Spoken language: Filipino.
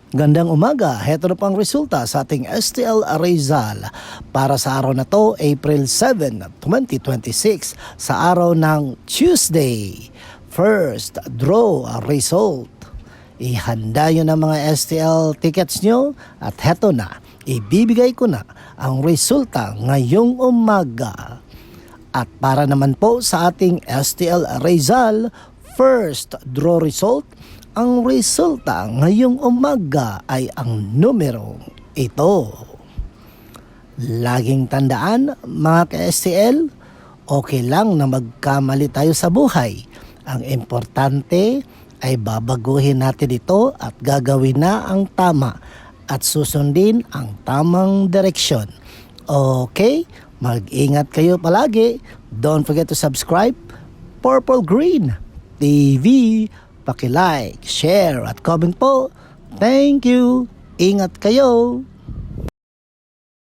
Gandang umaga, heto na pang resulta sa ating STL Rizal para sa araw na to, April 7, 2026, sa araw ng Tuesday. First draw result. Ihanda nyo na mga STL tickets nyo at heto na, ibibigay ko na ang resulta ngayong umaga. At para naman po sa ating STL Rizal, first draw result, ang resulta ngayong umaga ay ang numero ito. Laging tandaan mga ka-STL, okay lang na magkamali tayo sa buhay. Ang importante ay babaguhin natin ito at gagawin na ang tama at susundin ang tamang direksyon. Okay? Mag-ingat kayo palagi. Don't forget to subscribe. Purple Green TV. Paki-like, share at comment po. Thank you. Ingat kayo.